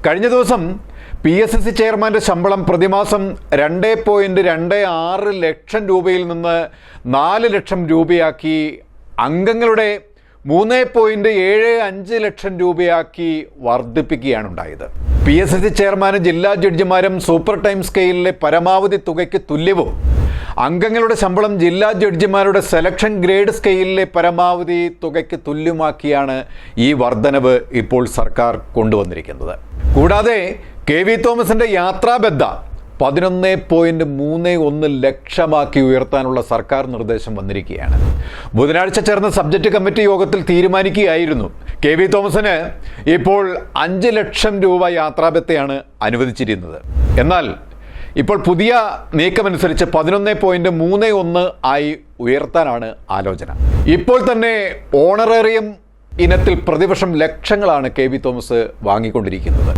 കഴിഞ്ഞ ദിവസം PSSC ചെയർമാൻ്റെ ശമ്പളം പ്രതിമാസം 2.26 ലക്ഷം രൂപയിൽ നിന്ന് 4 ലക്ഷം രൂപയാക്കി അംഗങ്ങളുടെ 3.75 ലക്ഷം രൂപയാക്കി വർദ്ധിപ്പിക്കുകയാണ് ഉണ്ടായത്. PSSC ചെയർമാനും ജില്ലാ ജഡ്ജിമാരും സൂപ്പർ ടൈം സ്കെയിലിലെ പരമാവധി തുകയ്ക്ക് തുല്യവും അംഗങ്ങളുടെ ശമ്പളം ജില്ലാ ജഡ്ജിമാരുടെ സെലക്ഷൻ ഗ്രേഡ് സ്കെയിലിലെ പരമാവധി തുകയ്ക്ക് തുല്യമാക്കിയാണ് ഈ വർധനവ് ഇപ്പോൾ സർക്കാർ കൊണ്ടുവന്നിരിക്കുന്നത്. കൂടാതെ KV തോമസിൻ്റെ യാത്രാബദ്ധ 11.31 ലക്ഷമാക്കി ഉയർത്താനുള്ള സർക്കാർ നിർദ്ദേശം വന്നിരിക്കുകയാണ്. ബുധനാഴ്ച ചേർന്ന സബ്ജക്റ്റ് കമ്മിറ്റി യോഗത്തിൽ തീരുമാനിക്കുകയായിരുന്നു KV തോമസിന് ഇപ്പോൾ 5 ലക്ഷം രൂപ യാത്രാബത്തയാണ് അനുവദിച്ചിരുന്നത്. എന്നാൽ ഇപ്പോൾ പുതിയ നീക്കമനുസരിച്ച് 11.31 ആയി ഉയർത്താനാണ് ആലോചന. ഇപ്പോൾ തന്നെ ഓണറേറിയം ഇനത്തിൽ പ്രതിവർഷം ലക്ഷങ്ങളാണ് KV തോമസ് വാങ്ങിക്കൊണ്ടിരിക്കുന്നത്.